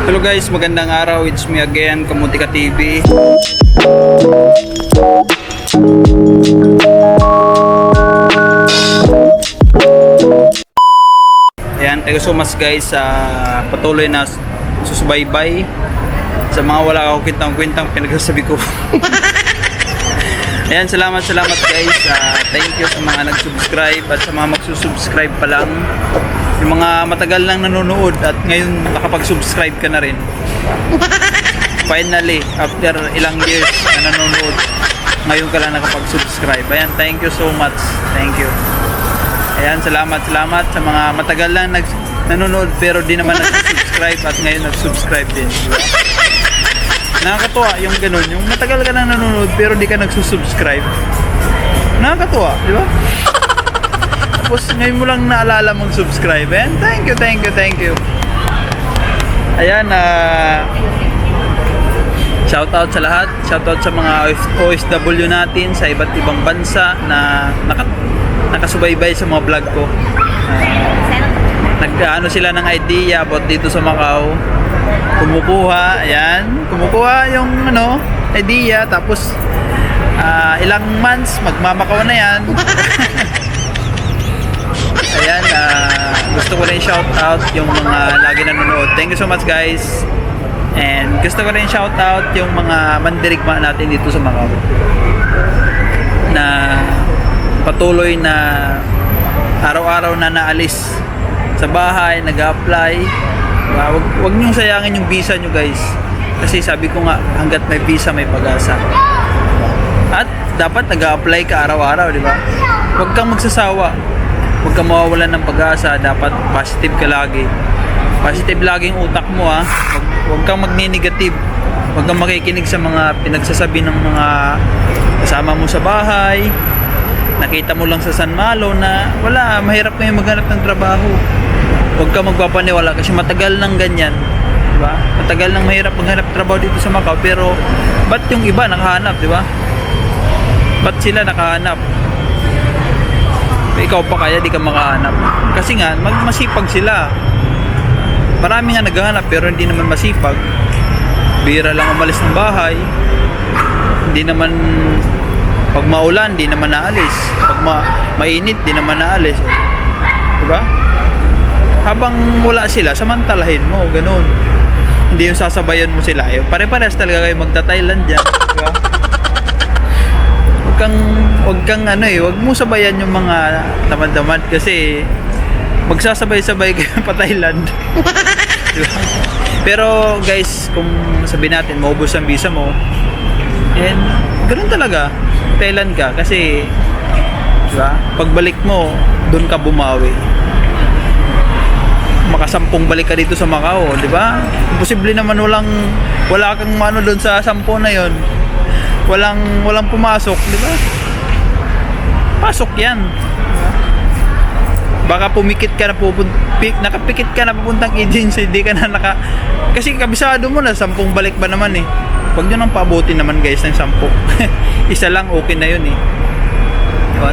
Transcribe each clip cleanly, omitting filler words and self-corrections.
Hello guys, magandang araw. It's me again, Kamutika TV. Ayan, thank you so much guys sa patuloy na susubaybay sa mga wala akong kwentang pinagsasabi ko. Ayan, salamat guys. Thank you sa mga nag-subscribe at sa mga magsusubscribe pa lang. Yung mga matagal lang nanonood at ngayon nakapag-subscribe ka na rin. Finally, after ilang years na nanonood, ngayon ka lang nakapag-subscribe. Ayan, thank you so much. Thank you. Ayan, salamat sa mga matagal lang nanonood pero di naman nag-subscribe at ngayon nag-subscribe din. Diba? Nakakatuwa yung ganun. Yung matagal ka lang nanonood pero di ka nagsusubscribe. Nakakatuwa, di ba? Tapos ngayon mo lang naalala mong subscribe. And thank you. Ayan, shoutout sa lahat. Shoutout sa mga OFW natin sa iba't ibang bansa na nakasubaybay sa mga vlog ko. Nag-ano sila ng idea about dito sa Macau. Kumukuha yung idea. Tapos ilang months magmamakaw na yan. Ayan, gusto ko rin shout out yung mga lagi nanonood. Thank you so much guys. And gusto ko rin shout out yung mga mandirigma natin dito sa Macau na patuloy na araw-araw na naalis sa bahay, nag-apply. Wag niyong sayangin yung visa nyo guys. Kasi sabi ko nga, hanggat may visa may pag-asa. At dapat nag-apply ka araw-araw, di ba? Huwag kang magsasawa. Huwag kang mawawalan ng pag-asa. Dapat positive ka lagi. Positive lagi yung utak mo ha. Huwag kang magni-negative. Huwag kang makikinig sa mga pinagsasabi ng mga kasama mo sa bahay. Nakita mo lang sa San Malo na wala, mahirap ngayon maghanap ng trabaho. Huwag kang magpapaniwala kasi matagal nang ganyan. Diba? Matagal nang mahirap maghanap trabaho dito sa Macau. Pero ba't yung iba nakahanap, diba? Ba't sila nakahanap? Ikaw pa kaya di ka makahanap? Kasi nga, masipag sila. Marami nga naghahanap pero hindi naman masipag. Bira lang umalis ng bahay. Hindi naman, pag maulan, di naman naalis. Pag mainit, di naman naalis. Diba? Habang wala sila, samantalahin mo, ganun. Hindi yung sasabayan mo sila. Pare-pares talaga kayo magta-Thailand dyan. Diba? Huwag mo sabayan yung mga tamad-tamad kasi magsasabay-sabay kayo pa Thailand. Diba? Pero guys, kung sabihin natin maubos ang visa mo, and ganoon talaga, Thailand ka kasi diba? Pagbalik mo, doon ka bumawi. Makasampung balik ka dito sa Macau, di ba? Imposible naman wala kang mano doon sa 10 na yon. Walang pumasok, di ba? Pasok 'yan. Diba? Baka pumikit ka na nakapikit ka na papuntang agency, di ka na kasi kabisado mo na 10 balik ba naman eh. Huwag niyo nang paabutin naman guys ng 10. Isa lang okay na 'yun eh. Diba?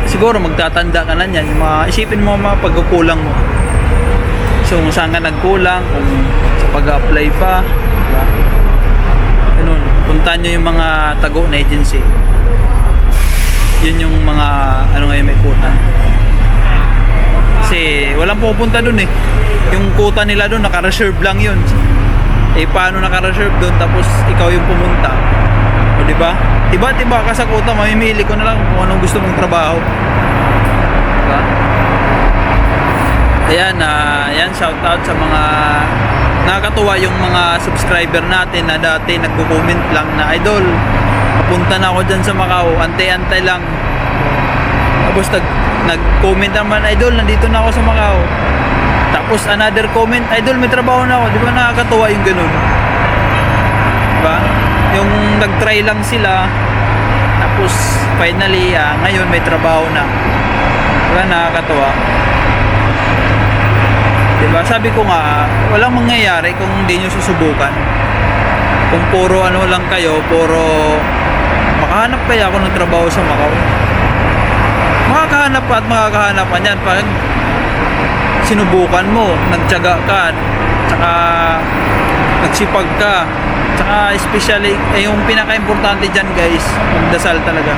Siguro magtatanda ka na niyan. Isipin mo mga pagkukulang mo. So, kung saan ka nagkulang, kung sa pag-apply pa, diba? Ganun. Puntahan nyo yung mga tago na agency. Yun yung mga, ngayon may quota. Kasi, walang pupunta dun eh. Yung quota nila dun, naka-reserve lang yun. Paano naka-reserve dun, tapos ikaw yung pumunta. O, diba? Tiba ka sa quota, mamimili ko na lang kung anong gusto mong trabaho. Diba? Ayan, shout out sa mga nakakatuwa yung mga subscriber natin na dati nagko-comment lang na idol, papunta na ako dyan sa Macau, antay-antay lang. Tapos nag-comment naman, idol, nandito na ako sa Macau. Tapos another comment, idol, may trabaho na ako. Di ba nakakatuwa yung ganun? Diba? Yung nag-try lang sila, tapos finally, ngayon may trabaho na. Diba nakakatuwa? Diba? Sabi ko nga, walang mangyayari kung hindi nyo susubukan. Kung puro lang kayo, puro makahanap kaya ako ng trabaho sa Macau. Makakahanap at makakahanap ka niyan pag sinubukan mo, nagtiyaga ka, tsaka nagsipag ka. Tsaka especially, yung pinaka-importante dyan guys, magdasal talaga.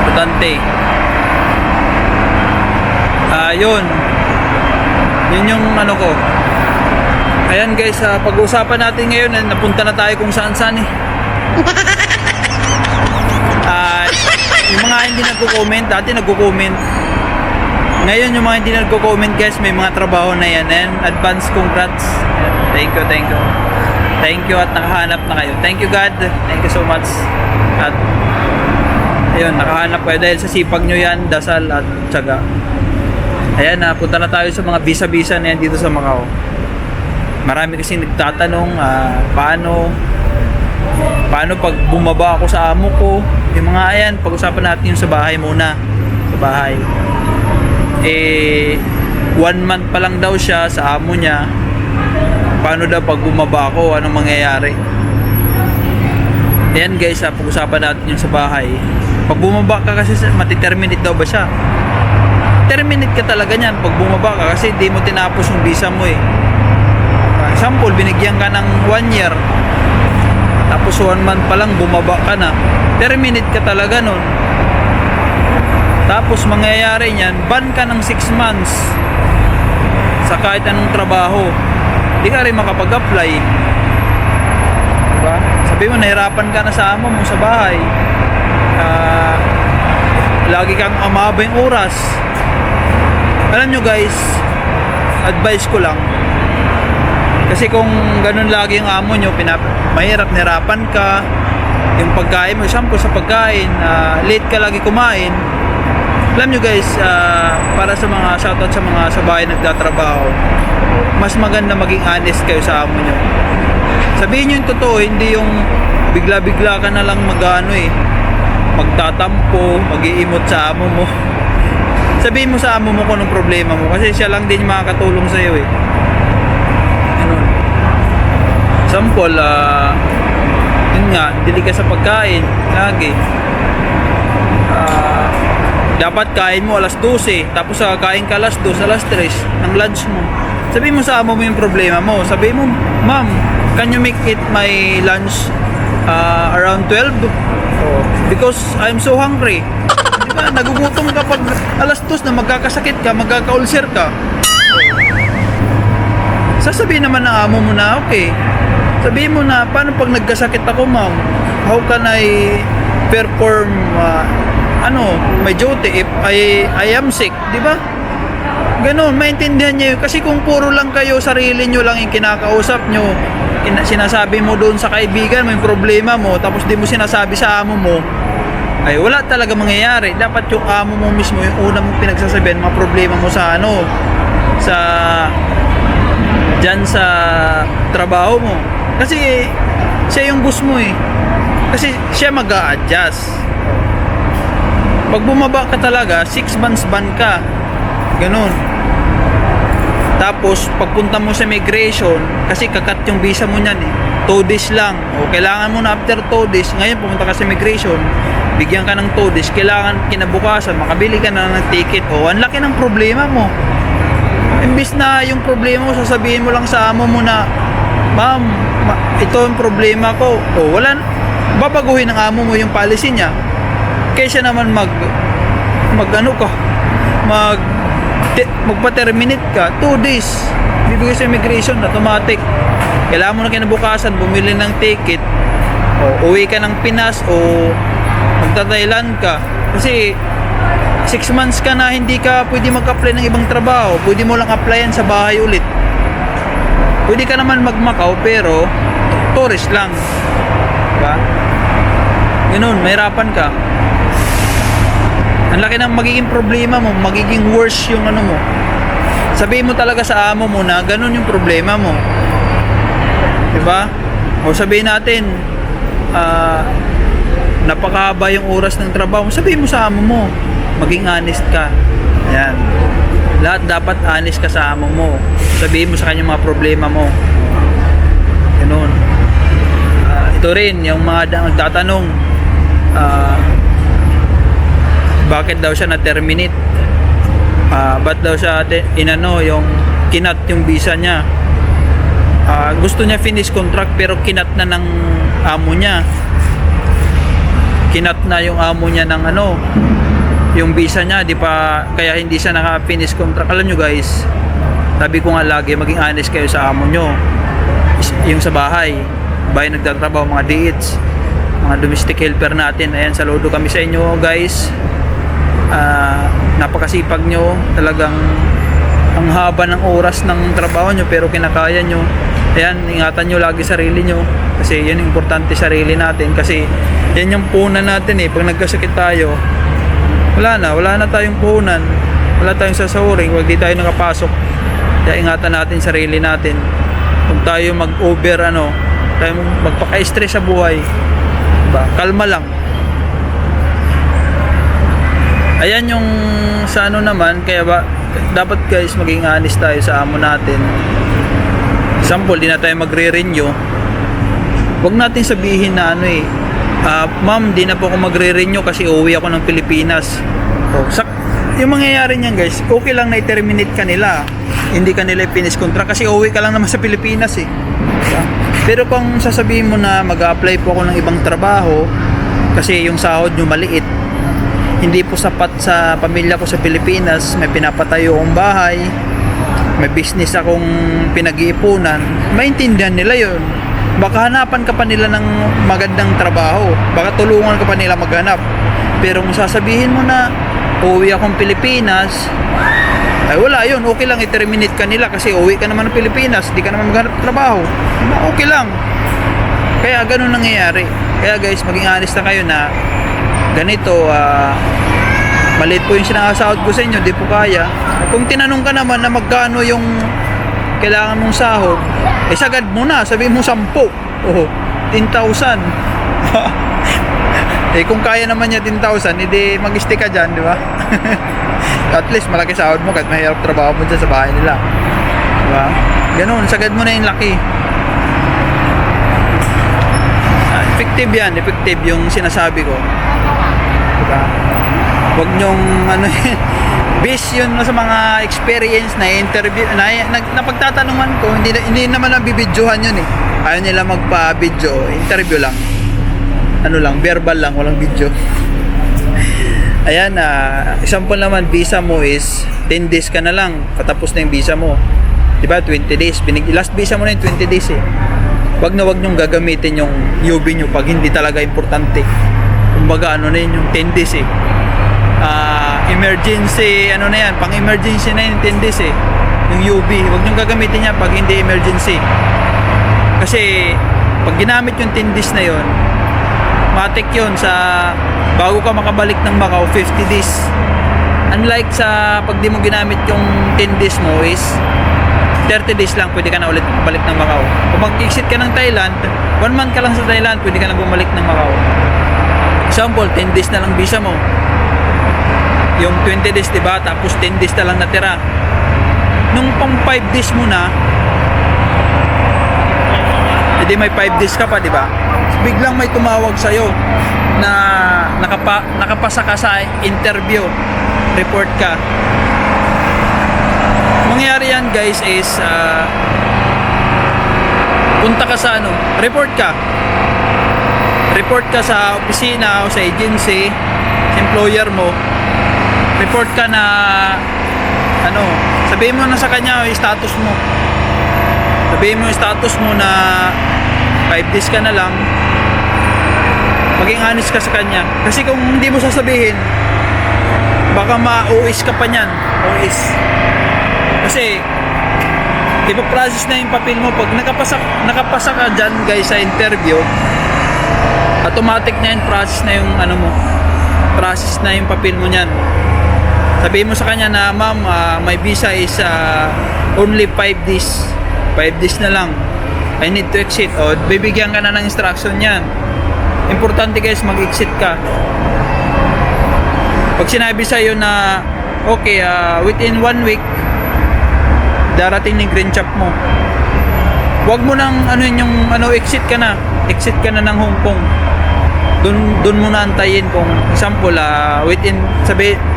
Importante. Yun yung ano ko. Ayan guys, pag-uusapan natin ngayon, napunta na tayo kung saan-saan eh. Yung mga hindi nagko-comment, dati nagko-comment. Ngayon yung mga hindi nagko-comment guys, may mga trabaho na yan. And advance congrats. Thank you. Thank you at nakahanap na kayo. Thank you God. Thank you so much. At ayun, nakahanap kayo dahil sa sipag nyo yan, dasal at tiyaga. Ayan, punta na tayo sa mga bisa-bisa na yan dito sa Macau. Marami kasi nagtatanong paano pag bumaba ako sa amo ko. Yung mga ayan, pag-usapan natin yung sa bahay muna. Sa bahay. 1 month pa lang daw siya sa amo niya. Paano daw pag bumaba ako, anong mangyayari? Ayan guys, pag-usapan natin yung sa bahay. Pag bumaba ka kasi, matiterminate daw ba siya? Terminate ka talaga niyan pag bumaba ka kasi di mo tinapos yung visa mo eh. Example, binigyan ka ng 1 year. Tapos 1 month pa lang bumaba ka na. Terminate ka talaga nun. Tapos mangyayari niyan, ban ka ng 6 months sa kahit anong trabaho. Di ka rin makapag-apply. Diba? Sabi mo, nahirapan ka na sa amo mo sa bahay. Lagi kang amaba yung oras. Alam nyo guys, advice ko lang. Kasi kung ganun lagi yung amo nyo, mahirap-hirapan ka. Yung pagkain mo, example sa pagkain, late ka lagi kumain. Alam nyo guys, para sa mga shoutout sa mga sa bahay nagtatrabaho, mas maganda maging honest kayo sa amo nyo. Sabihin nyo yung totoo, hindi yung bigla-bigla ka na lang magtatampo, mag-iimot sa amo mo. Sabihin mo sa amo mo kung anong problema mo kasi siya lang din makakatulong sa iyo eh. Ganun. Example, yun nga, dili ka sa pagkain lagi. Dapat kain mo alas 12, tapos kain ka alas 2, alas 3 ng lunch mo. Sabihin mo sa amo mo yung problema mo. Sabihin mo, ma'am, can you make it my lunch around 12? Because I'm so hungry. Diba? Nagugutom ka pag alas 2 na magkakasakit ka, magkaka-ulcer ka. Sasabihin naman ng amo mo na, okay. Sabihin mo na, paano pag nagkasakit ako, ma'am? How can I perform my duty if I am sick? Diba? Ganun, maintindihan niyo. Kasi kung puro lang kayo, sarili nyo lang yung kinakausap nyo, sinasabi mo doon sa kaibigan mo yung problema mo, tapos di mo sinasabi sa amo mo, ay wala talaga mangyayari. Dapat yung amo mo mismo yung una mong pinagsasabihan mga problema mo sa dyan sa trabaho mo. Kasi siya yung boss mo eh. Kasi siya mag-a-adjust. Pag bumaba ka talaga, 6 months ban ka. Ganun. Tapos pagpunta mo sa migration, kasi kakat yung visa mo niyan eh, 2 days lang. O kailangan mo na after 2 days, ngayon pumunta ka sa migration, bigyan ka ng 2 days, kailangan kinabukasan makabili ka na ng ticket. O ang laki ng problema mo. Imbis na yung problema mo, sasabihin mo lang sa amo mo na, ma'am, ito yung problema ko. O wala, babaguhin ng amo mo yung policy niya. Kaysa naman magpa-terminate ka, 2 days bibigay sa immigration, automatic. Kailangan mo na kinabukasan bumili ng ticket o uwi ka ng Pinas o magta-Thailand ka kasi 6 months ka na hindi ka pwede mag-apply ng ibang trabaho. Pwede mo lang applyan sa bahay ulit. Pwede ka naman mag-Macau pero tourist lang, diba? Ganun, mahirapan ka. Ang laki ng magiging problema mo, magiging worse yung mo. Sabihin mo talaga sa amo mo na ganun yung problema mo. Diba? O sabihin natin, napakahaba yung oras ng trabaho. Sabihin mo sa amo mo, maging honest ka. Ayan. Lahat dapat honest ka sa amo mo. Sabihin mo sa kanya mga problema mo. Ganun. Ito rin, yung mga nagtatanong, bakit daw siya na-terminate? Ba't daw siya yung kinat yung visa niya? gusto niya finish contract pero kinat na ng amo niya. Kinat na yung amo niya ng ano, yung visa niya, di pa, kaya hindi siya naka-finish contract. Alam nyo guys, sabi ko nga lagi, maging honest kayo sa amo nyo. Yung sa bahay nagtatrabaho, mga DH, mga domestic helper natin. Ayan, saludo kami sa inyo guys. Napakasipag nyo, talagang ang haba ng oras ng trabaho nyo pero kinakaya nyo. Ayan, ingatan nyo lagi sarili nyo kasi yun yung importante, sarili natin, kasi yan yung puhunan natin eh. Pag nagkasakit tayo, wala na tayong puhunan, wala tayong sasahuring, wag di tayo nakapasok. Kaya ingatan natin sarili natin, huwag tayo mag-over tayo magpaka-stress sa buhay, diba? Kalma lang. Ayan yung sa naman, kaya dapat guys maging honest tayo sa amo natin. Example, di na tayo magre-renew, wag natin sabihin na ma'am, di na po ako magre-renew kasi uuwi ako ng Pilipinas. Yung mangyayari niyan guys, okay lang na i-terminate ka nila, hindi ka nila finish contract kasi uuwi ka lang naman sa Pilipinas eh. Pero kung sasabihin mo na mag-apply po ako ng ibang trabaho kasi yung sahod nyo maliit, hindi po sapat sa pamilya ko sa Pilipinas, may pinapatayo akong bahay, may business akong pinag-iipunan, maintindihan nila yun. Baka hanapan ka pa nila ng magandang trabaho, baka tulungan ka pa nila maghanap. Pero kung sasabihin mo na uuwi akong Pilipinas, ay wala yun, okay lang i-terminate ka nila kasi uuwi ka naman ng Pilipinas, di ka naman maghanap trabaho, okay lang. Kaya ganun nangyayari. Kaya guys, maging honest na kayo na ganito, maliit po yung sinasahod ko sa inyo, di po kaya. Kung tinanong ka naman na magkano yung kailangan mong sahod, sagad mo na, sabihin mo 10, 10,000. Kung kaya naman niya 10,000, hindi mag-stay ka dyan, di ba? At least malaki sahod mo kahit mahirap trabaho mo dyan sa bahay nila, di ba? Ganun, sagad mo na yung laki. Effective yan, effective yung sinasabi ko, di ba? Huwag nyong based yun sa mga experience na interview na pagtatanungan ko, hindi naman nabibidyohan yun eh. Ayaw nila magpa-video, interview lang, verbal lang, walang video. Ayan, example naman, visa mo is 10 days ka na lang, patapos na yung visa mo, diba? 20 days, last visa mo na yung 20 days eh. Wag nyong gagamitin yung UB nyo pag hindi talaga importante. Kumbaga na yun yung 10 days eh. Emergency, na yan, pang emergency na yun, 10 days eh, yung UB. Huwag niyong gagamitin niya pag hindi emergency, kasi pag ginamit yung 10 days na yun, matik yun sa bago ka makabalik ng Macau, 50 days. Unlike sa pag di mo ginamit yung 10 days mo is 30 days lang, pwede ka na ulit balik ng Macau. Kung mag-exit ka ng Thailand, 1 month ka lang sa Thailand, pwede ka na bumalik ng Macau. Example, 10 days na lang visa mo, yung 20 days, diba? Tapos 10 days na lang natira. Nung pang 5 days mo na, edi may 5 days ka pa, diba? Biglang may tumawag sa'yo na nakapasa ka sa interview, report ka. Mangyari yan guys is punta ka sa report ka sa opisina o sa agency, employer mo. Report ka na sabihin mo na sa kanya yung status mo. Sabihin mo yung status mo na 5 days ka na lang. Maging honest ka sa kanya. Kasi kung hindi mo sasabihin, baka ma-OS ka pa niyan. OS. Kasi ipaprocess na yung papel mo. Pag nakapasa ka dyan guys sa interview, automatic na yung process na yung process na yung papel mo niyan. Sabihin mo sa kanya na ma'am, my visa is only 5 days. 5 days na lang, I need to exit. O bibigyan ka na ng instruction yan. Importante guys, mag-exit ka. Pag sinabi sa'yo na okay, within 1 week darating ng green chop mo, wag mo nang yung exit ka na ng Hong Kong. Doon mo na antayin. Kung example, within,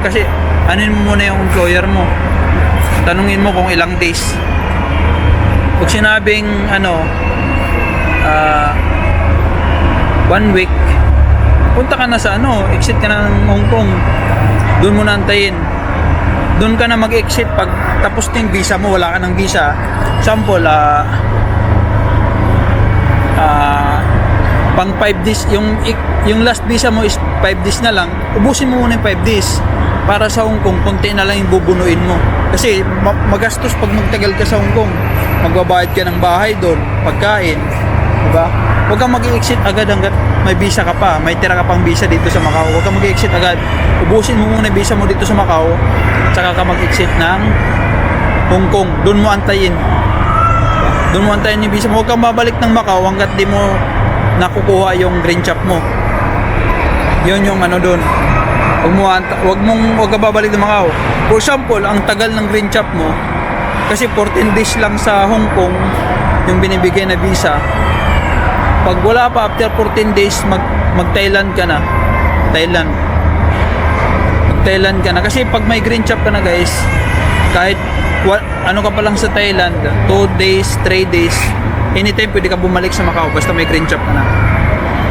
kasi mo muna yung employer mo, tanungin mo kung ilang days. Pag sinabing ah, 1 week, punta ka na sa exit ka na ng Hong Kong. Doon mo na antayin. Doon ka na mag-exit pag tapos na yung visa mo, wala ka ng visa. Example, pang 5 days, yung last visa mo is 5 days na lang, ubusin mo muna yung 5 days. Para sa Hong Kong, konti na lang yung bubunuin mo. Kasi magastos pag magtagal ka sa Hong Kong. Magbabayad ka ng bahay doon, pagkain, diba? Huwag kang mag-exit agad hanggat may visa ka pa, may tira ka pang visa dito sa Macau. Huwag kang mag-exit agad. Ubusin mo muna yung visa mo dito sa Macau, tsaka ka mag-exit ng Hong Kong. Doon mo antayin. Doon mo antayin yung visa mo. Huwag kang babalik ng Macau hanggat di mo nakukuha yung green chop mo. Yun yung doon. Huwag ka babalik ng Macau. For example, ang tagal ng green chop mo, kasi 14 days lang sa Hong Kong yung binibigay na visa. Pag wala pa, after 14 days, mag-Thailand ka na. Mag-Thailand ka na. Kasi pag may green chop ka na, guys, kahit ka pa lang sa Thailand, 2 days, 3 days, anytime pwede ka bumalik sa Macau basta may green chop ka na.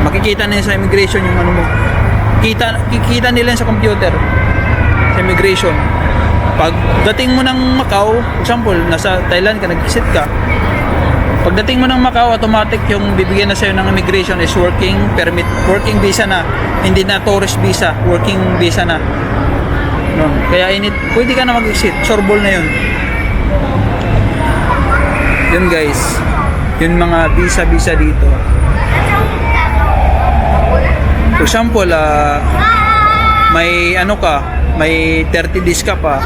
Makikita nila sa immigration yung mo. Kikita nila sa computer sa immigration. Pag dating mo ng Macau, example, nasa Thailand ka, nag-exit ka, pagdating mo ng Macau, automatic yung bibigyan na sa'yo ng immigration is working permit, working visa na, hindi na tourist visa, working visa na. Kaya pwede ka na mag-exit, sorbol na yun. Yun guys, yun mga visa dito. For example, may may 30 days ka pa,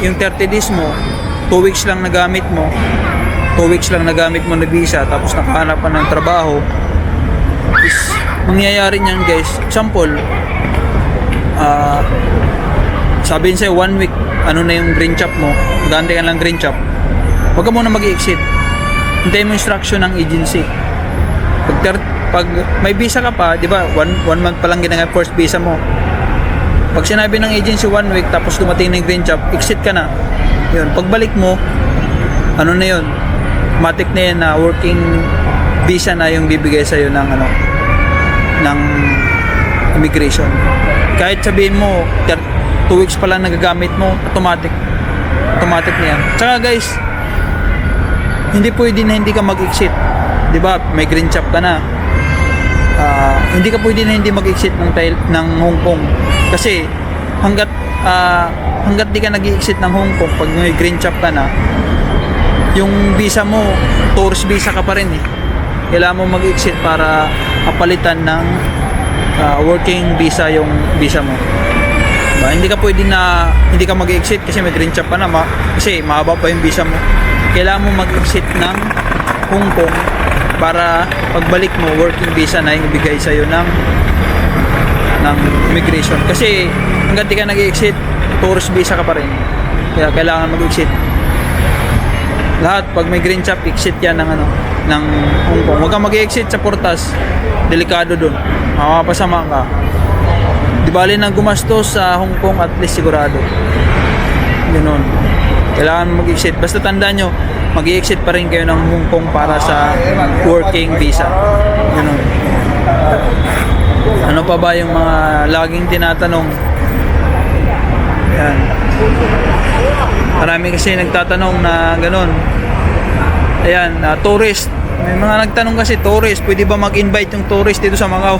yung 30 days mo, 2 weeks lang nagamit mo, 2 weeks lang nagamit mo na visa, tapos nakahanap ka ng trabaho, is mangyayari niyan guys. Example, sabihin sa'yo 1 week, na yung green chop mo, maganda ka lang green chop, huwag ka muna mag-exit, hintayin mo instruction ng agency. Pag may visa ka pa, di ba, 1 month pa lang ginagawa first visa mo. Pag sinabi ng agency 1 week, tapos dumating na yung green chop, exit ka na. Yun, pagbalik mo, na yun, automatic na yan na working visa na yung bibigay sa'yo ng ng immigration. Kahit sabihin mo 2 weeks pa lang nagagamit mo, automatic na yan. Tsaka guys, hindi pwede na hindi ka mag-exit, di ba? May green chop ka na, hindi ka pwede na hindi mag-exit ng Hong Kong. Kasi hanggat di ka nag-exit ng Hong Kong, pag may green chop ka na, yung visa mo, tourist visa ka pa rin eh. Kailangan mo mag-exit para kapalitan ng working visa yung visa mo. Diba? Hindi ka pwede na hindi ka mag-exit kasi may green chop ka na, kasi mahaba pa yung visa mo. Kailangan mo mag-exit ng Hong Kong para pagbalik mo, working visa na yung ibigay sa'yo ng immigration. Kasi hanggang di ka nag-exit, tourist visa ka pa rin. Kaya kailangan mag-exit. Lahat, pag may green chop, exit yan ng Hong Kong. Huwag kang mag-exit sa portas. Delikado dun. Makapasama ka. Di bali nang gumastos sa Hong Kong, at least sigurado. Ganun. Kailangan mag-exit. Basta tandaan nyo, mag-exit pa rin kayo ng Hong Kong para sa working visa. Ganun. Ano pa ba yung mga laging tinatanong? Yan. Marami kasi nagtatanong na ganun. Ayan, tourist. May mga nagtanong kasi, tourist, pwede ba mag-invite yung tourist dito sa Macau?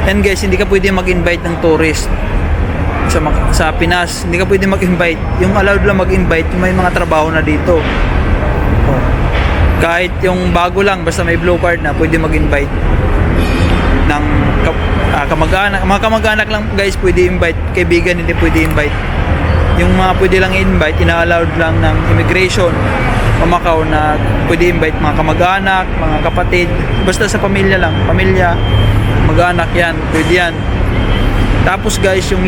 And guys, hindi ka pwede mag-invite ng tourist sa Pinas. Hindi ka pwede mag-invite. Yung allowed lang mag-invite, yung may mga trabaho na dito. Kahit yung bago lang, basta may blue card na, pwede mag-invite ng kamag-anak. Mga kamag-anak lang guys pwede invite, kaibigan hindi pwede invite. Yung mga pwede lang invite, ina-allowed lang ng immigration o Macau na pwede invite mga kamag-anak, mga kapatid, basta sa pamilya lang, pamilya, mag-anak yan, pwede yan. Tapos guys, yung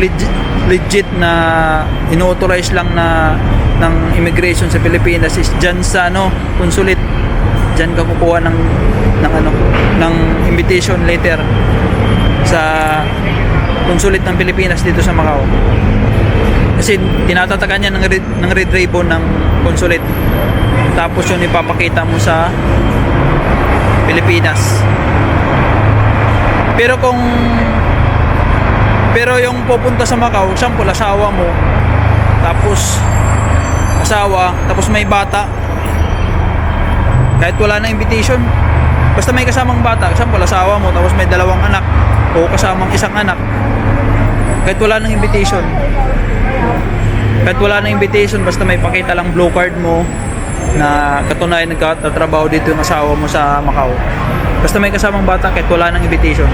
legit na ino-authorize lang na ng immigration sa Pilipinas is dyan sa consulate. Dyan ka kukuha ng invitation letter sa consulate ng Pilipinas dito sa Macau. Kasi tinatatakan niya ng red ribbon ng consulate. Tapos yun ipapakita mo sa Pilipinas. Pero yung pupunta sa Macau, example, asawa mo, tapos may bata, kahit wala na invitation, basta may kasamang bata, example, asawa mo, tapos may 2 anak, o kasamang 1 anak, kahit wala nang invitation, basta may pakita lang blue card mo, na katunayan nagtatrabaho dito yung asawa mo sa Macau, basta may kasamang bata, kahit wala nang invitation.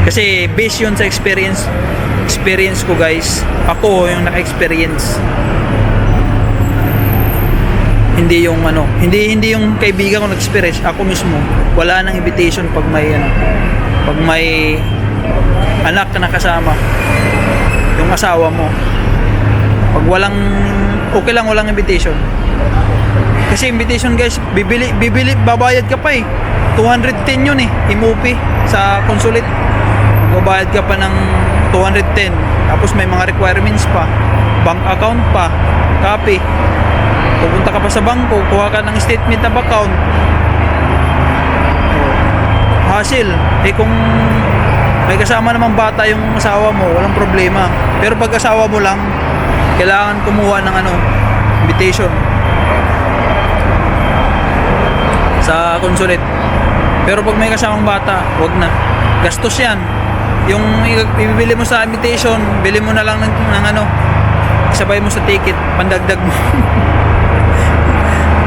Kasi based yun sa experience ko guys, ako yung naka-experience, hindi yung hindi yung kaibigan ko nag-experience, ako mismo wala nang invitation pag may anak ka nakasama yung asawa mo. Pag okay lang walang invitation, kasi invitation guys, babayad ka pa eh, 210 yun eh, MOP sa consulate, babayad ka pa ng 210, tapos may mga requirements pa, bank account pa, copy, pupunta ka pa sa bangko, kuha ka ng statement of account, hassle. Kung may kasama namang bata yung asawa mo, walang problema, pero pag asawa mo lang, kailangan kumuha ng invitation sa consulate. Pero pag may kasamang bata, wag na, gastos yan. Yung ibibili mo sa invitation, bili mo na lang ng isabay mo sa ticket, pandagdag mo.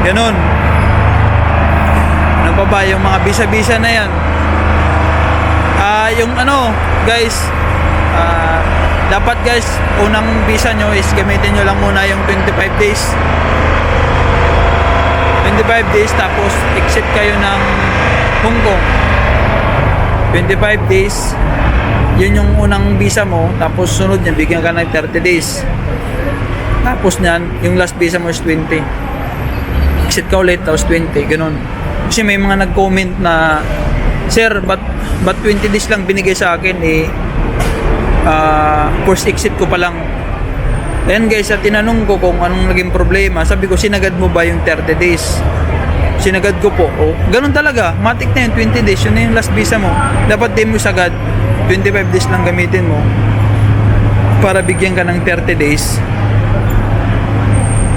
Ganon. Ano pa ba yung mga bisa-bisa na yan? Yung guys, dapat guys, unang visa nyo is gamitin nyo lang muna yung 25 days. 25 days, tapos exit kayo ng Hong Kong. 25 days, yun yung unang visa mo, tapos sunod niya bigyan ka ng 30 days. Tapos niyan, yung last visa mo is 20. Exit ka ulit, tapos 20, ganun. Kasi may mga nag-comment na, sir, ba't 20 days lang binigay sa akin first exit ko pa lang. Ayan guys, at tinanong ko kung anong naging problema. Sabi ko, sinagad mo ba yung 30 days? Sinagad ko po. Ganun talaga, matik na yun, 20 days, yun na yung last visa mo. Dapat di mo sagad, 25 days lang gamitin mo para bigyan ka ng 30 days.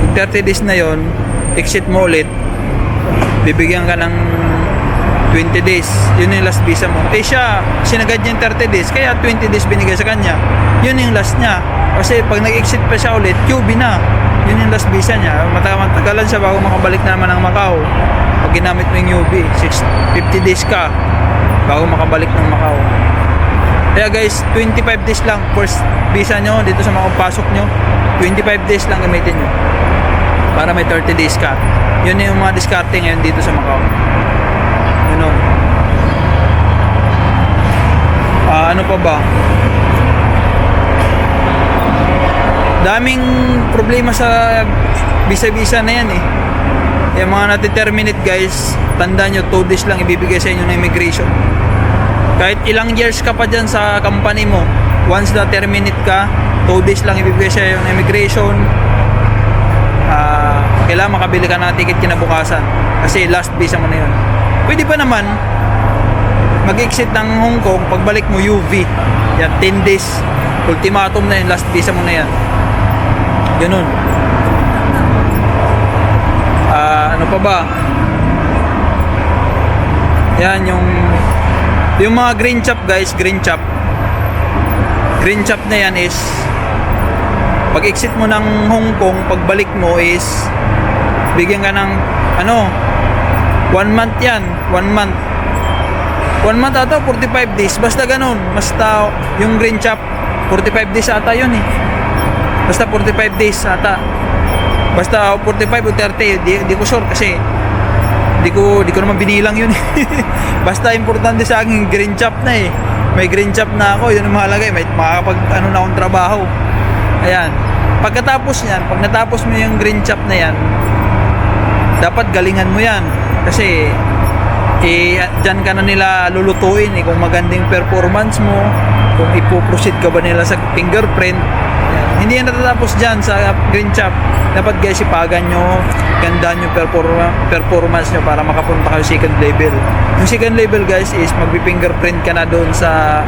Yung 30 days na yon, exit mo ulit, bibigyan ka ng 20 days, yun yung last visa mo. Siya, sinagad niya yung 30 days, kaya 20 days binigay sa kanya, yun yung last niya. Kasi pag nag-exit pa siya ulit, QB na, yun yung last visa niya. Matagalan siya bago makabalik na naman ng Macau. Pag ginamit mo yung UB, 50 days ka bago makabalik ng Macau. Kaya guys, 25 days lang first visa nyo dito sa mga pasok nyo, 25 days lang gamitin nyo para may 30 days ka. Yun yung mga diskarte ngayon dito sa Macau. Ano pa ba? Daming problema sa visa-visa na yan eh. Yung mga nati-terminate guys, tandaan nyo, 2 days lang ibibigay sa inyo ng immigration. Kahit ilang years ka pa dyan sa company mo, once na terminate ka, 2 days lang ibibigay sa inyo ng immigration. Kailangan makabili ka ng ticket kinabukasan kasi last visa mo na yun. Pwede pa naman mag-exit ng Hong Kong, pagbalik mo UV, yan, 10 days ultimatum na yun, last visa mo na yan. Ganun. Ano pa ba? Yan, yung mga green chop guys, green chop na yan is pag exit mo ng Hong Kong, pagbalik mo is bigyan ka ng 1 month yan, 1 month ata, 45 days, basta ganun, basta yung green chop 45 days ata yun eh, basta 45 days ata, basta 45 o 30, di ko sure kasi di ko naman binilang yun basta importante sa akin green chop na eh, may green chop na ako, yun ang mahalaga eh, may makakapag na akong trabaho. Ayan, pagkatapos yan, pag natapos mo yung green chop na yan, dapat galingan mo yan kasi dyan ka na nila lulutuin kung magandang performance mo, kung ipoproceed ka ba nila sa fingerprint. Yan. Hindi yan natatapos dyan sa green chop. dapat guys ipagan nyo, gandaan yung performance nyo para makapunta kayo second level. Yung second level guys is magpi-fingerprint ka na doon sa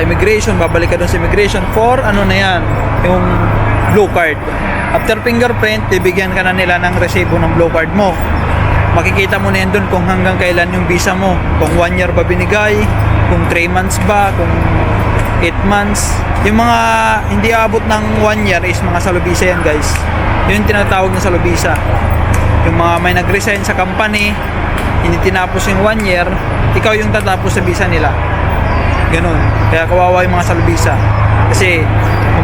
immigration, babalik ka doon sa immigration for ano na yan, yung blue card. After fingerprint, bibigyan ka na nila ng resibo ng blue card mo. Makikita mo na yan doon kung hanggang kailan yung visa mo, kung 1 year ba binigay, kung 3 months ba, kung 8 months. Yung mga hindi abot ng 1 year is mga salubisa yan guys. Yun yung tinatawag na salubisa. Yung mga may nag-resign sa company, hindi tinapos yung 1 year, ikaw yung tatapos sa visa nila. Ganun. Kaya kawawa yung mga salubisa. Kasi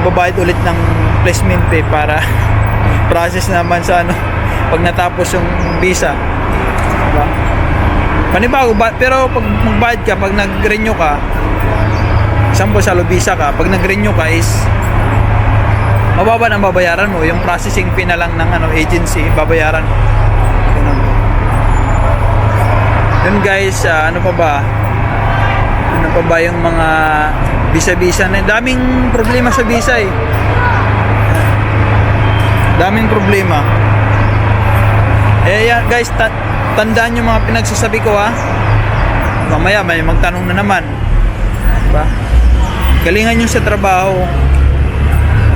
magbabayad ulit ng placement pay para process naman sa ano, pag natapos yung visa. Diba? Panibago ba? Pero pag magbayad ka, pag nag-renew ka, sample sa Lubisa ka, pag nag-renew ka is mababa ang babayaran mo, yung processing fee na lang ng ano, agency, babayaran mo. Ganun. Yun guys, ano pa ba? Ano pa ba yung mga visa-visa na daming problema sa visa eh. Daming problema. Eh yan guys, tandaan yung mga pinagsasabi ko ha. Mamaya may magtanong na naman. Diba? Galingan nyo sa trabaho.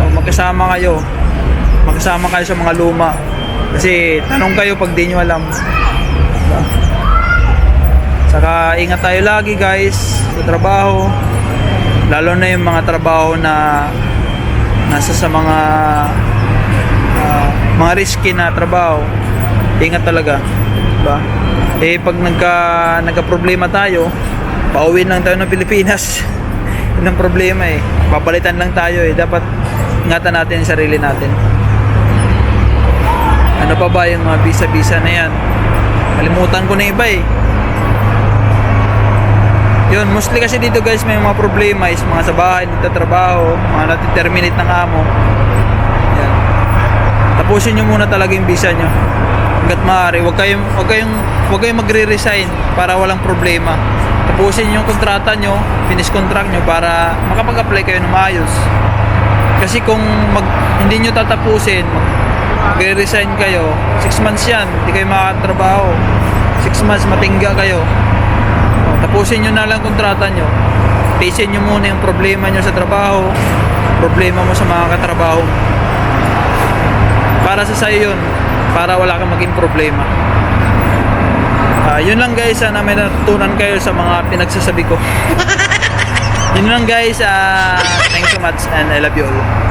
O, magkasama kayo sa mga luma. Kasi tanong kayo pag di nyo alam. Diba? Saka ingat tayo lagi guys sa trabaho. Lalo na yung mga trabaho na nasa sa mga risky na trabaho. Ingat talaga, diba? Eh pag nagka-problema tayo, pauwi lang tayo ng Pilipinas. Yun ang problema eh. Papalitan lang tayo eh. Dapat ingatan natin yung sarili natin. Ano pa ba yung mga visa-visa na yan? Kalimutan ko na iba eh. Yun, mostly kasi dito guys may mga problema is mga sa bahay, nagtatrabaho, mga nati-terminate ng amo. Yan. Tapusin nyo muna talaga yung visa nyo. Hanggat maaari, wag kayong magre-resign para walang problema. Tapusin yung kontrata nyo, finish contract nyo para makapag-apply kayo ng maayos. Kasi kung hindi nyo tatapusin, magre-resign kayo, 6 months yan, hindi kayo makakatrabaho. 6 months matingga kayo. Tapusin nyo na lang kontrata nyo. Tiisin nyo muna yung problema nyo sa trabaho, problema mo sa mga katrabaho. Para sa sayo yun, para wala kang maging problema. Yun lang guys, sana may natutunan kayo sa mga pinagsasabi ko. Yun lang guys, thanks so much and I love you all.